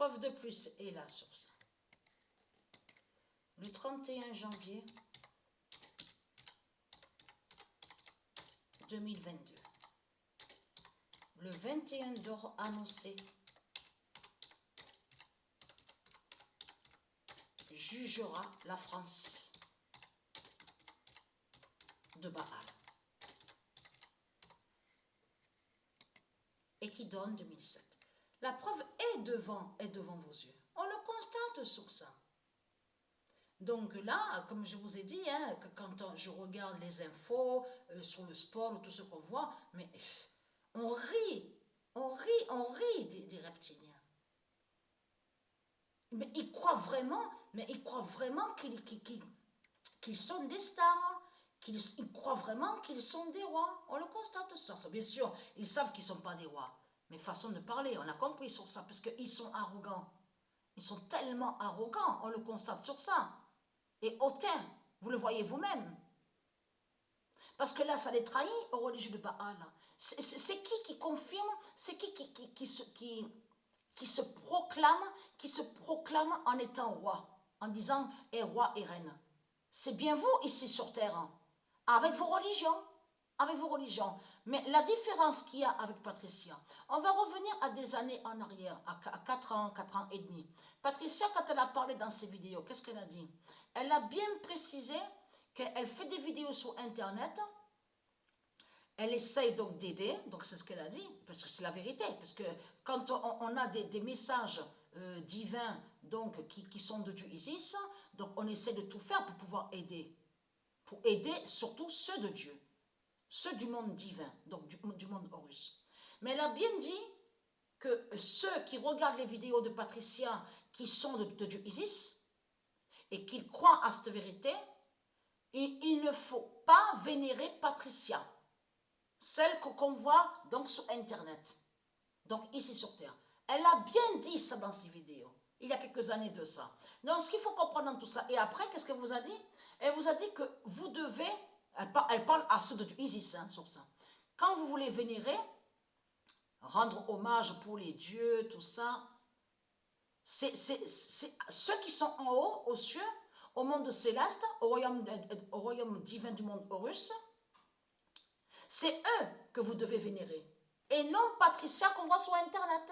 preuve de plus est là sur ça. Le 31 janvier 2022, le 21 d'or annoncé jugera la France de Baal et qui donne 2007. La preuve est devant vos yeux. On le constate sur ça. Donc là, comme je vous ai dit, hein, que quand je regarde les infos sur le sport, tout ce qu'on voit, mais on rit des reptiliens. Mais ils croient vraiment, qu'ils sont des stars, ils croient vraiment qu'ils sont des rois. On le constate ça. Bien sûr, ils savent qu'ils ne sont pas des rois. Mais façon de parler, on a compris sur ça, parce qu'ils sont arrogants. Ils sont tellement arrogants, on le constate sur ça. Et hautains, vous le voyez vous-même. Parce que là, ça les trahit aux religieux de Baal. C'est qui confirme, c'est qui se proclame en étant roi, en disant et roi et reine. C'est bien vous ici sur terre, avec vos religions. Mais la différence qu'il y a avec Patricia, on va revenir à des années en arrière, à 4 ans et demi. Patricia, quand elle a parlé dans ses vidéos, qu'est-ce qu'elle a dit? Elle a bien précisé qu'elle fait des vidéos sur Internet. Elle essaye donc d'aider, donc c'est ce qu'elle a dit, parce que c'est la vérité, parce que quand on a des messages divins donc, qui sont de Dieu Isis, donc on essaie de tout faire pour pouvoir aider, surtout ceux de Dieu, ceux du monde divin, donc du monde Horus. Mais elle a bien dit que ceux qui regardent les vidéos de Patricia, qui sont de Dieu Isis, et qui croient à cette vérité, il ne faut pas vénérer Patricia. Celle qu'on voit donc sur Internet, donc ici sur Terre. Elle a bien dit ça dans ses vidéos, il y a quelques années de ça. Donc ce qu'il faut comprendre dans tout ça, et après, qu'est-ce qu'elle vous a dit? Elle vous a dit que vous devez, elle parle à ceux de Isis hein, sur ça. Quand vous voulez vénérer, rendre hommage pour les dieux, tout ça, c'est ceux qui sont en haut, aux cieux, au monde céleste, au royaume divin du monde Horus. C'est eux que vous devez vénérer. Et non Patricia qu'on voit sur Internet.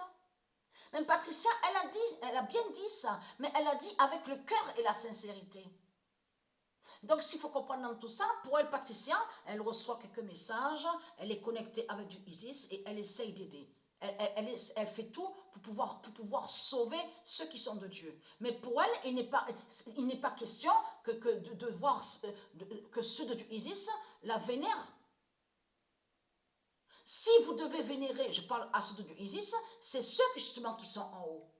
Même Patricia, elle a bien dit ça, mais elle a dit avec le cœur et la sincérité. Donc, s'il faut comprendre dans tout ça, pour elle, Patricia, elle reçoit quelques messages, elle est connectée avec du Isis et elle essaye d'aider. Elle fait tout pour pouvoir sauver ceux qui sont de Dieu. Mais pour elle, il n'est pas question de voir que ceux de Dieu Isis la vénèrent. Si vous devez vénérer, je parle à ceux de Isis, c'est ceux justement qui sont en haut.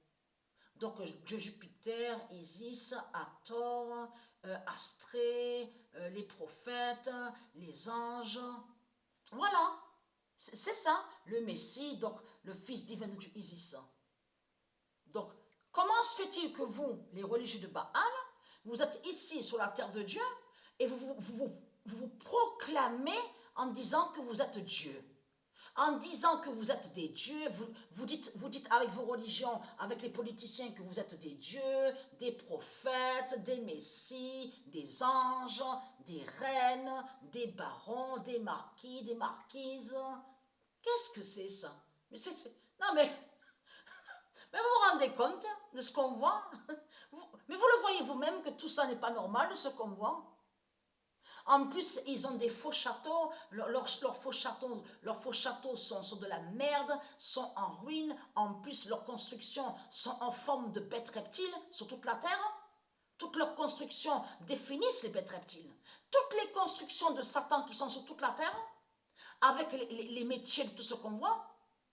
Donc Dieu Jupiter, Isis, Hathor, Astrée, les prophètes, les anges. Voilà, c'est ça, le Messie, donc le fils divin de Dieu Isis. Donc, comment se fait-il que vous, les religieux de Baal, vous êtes ici sur la terre de Dieu et vous proclamez en disant que vous êtes Dieu? En disant que vous êtes des dieux, vous dites avec vos religions, avec les politiciens que vous êtes des dieux, des prophètes, des messies, des anges, des reines, des barons, des marquis, des marquises. Qu'est-ce que c'est ça? Non mais vous vous rendez compte de ce qu'on voit? Mais vous le voyez vous-même que tout ça n'est pas normal de ce qu'on voit? En plus, ils ont des faux châteaux, leurs faux châteaux sont de la merde, sont en ruine. En plus, leurs constructions sont en forme de bêtes reptiles sur toute la terre. Toutes leurs constructions définissent les bêtes reptiles. Toutes les constructions de Satan qui sont sur toute la terre, avec les métiers de tout ce qu'on voit,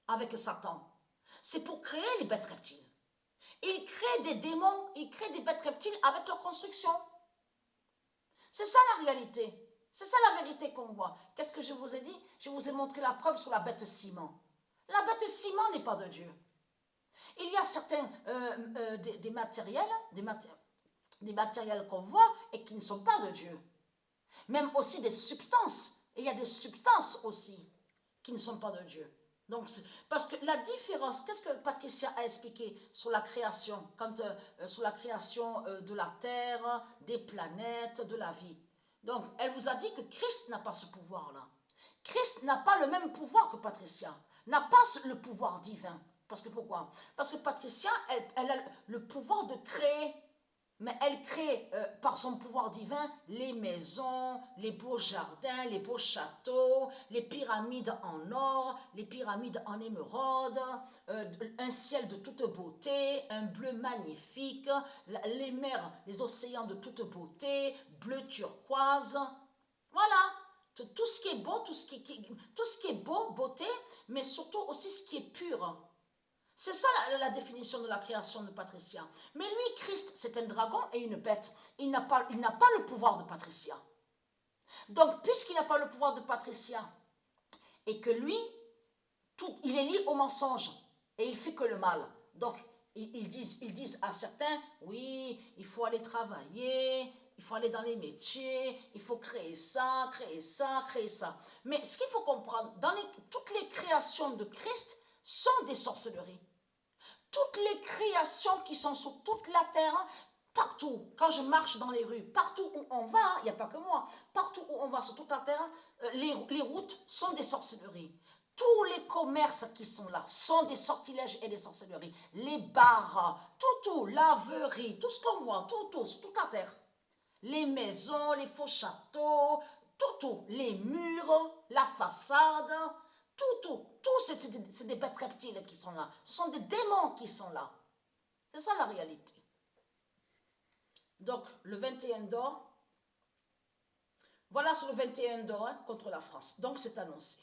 avec Satan, c'est pour créer les bêtes reptiles. Ils créent des démons, ils créent des bêtes reptiles avec leurs constructions. C'est ça la réalité. C'est ça la vérité qu'on voit. Qu'est-ce que je vous ai dit? Je vous ai montré la preuve sur la bête ciment. La bête ciment n'est pas de Dieu. Il y a certains des matériels qu'on voit et qui ne sont pas de Dieu. Même aussi des substances. Et il y a des substances aussi qui ne sont pas de Dieu. Donc, parce que la différence, qu'est-ce que Patricia a expliqué sur la création, sur la création de la Terre, des planètes, de la vie. Donc, elle vous a dit que Christ n'a pas ce pouvoir-là. Christ n'a pas le même pouvoir que Patricia, n'a pas le pouvoir divin. Parce que pourquoi? Parce que Patricia, elle a le pouvoir de créer, mais elle crée par son pouvoir divin les maisons, les beaux jardins, les beaux châteaux, les pyramides en or, les pyramides en émeraude, un ciel de toute beauté, un bleu magnifique, les mers, les océans de toute beauté, bleu turquoise. Voilà, tout ce qui est beau, tout ce qui est beau, beauté, mais surtout aussi ce qui est pur. C'est ça la définition de la création de Patricia. Mais lui, Christ, c'est un dragon et une bête. Il n'a pas le pouvoir de Patricia. Donc, puisqu'il n'a pas le pouvoir de Patricia, et que lui, il est lié au mensonge, et il fait que le mal. Donc, ils disent à certains, oui, il faut aller travailler, il faut aller dans les métiers, il faut créer ça, créer ça, créer ça. Mais ce qu'il faut comprendre, toutes les créations de Christ sont des sorcelleries. Toutes les créations qui sont sur toute la terre, partout, quand je marche dans les rues, partout où on va, il n'y a pas que moi, partout où on va sur toute la terre, les routes sont des sorcelleries. Tous les commerces qui sont là sont des sortilèges et des sorcelleries. Les bars, tout, laverie, tout ce qu'on voit, sur toute la terre. Les maisons, les faux châteaux, tout, les murs, la façade, tout, c'est des bêtes reptiles qui sont là. Ce sont des démons qui sont là. C'est ça la réalité. Donc, le 21 d'or, voilà sur le 21 d'or contre la France. Donc, c'est annoncé.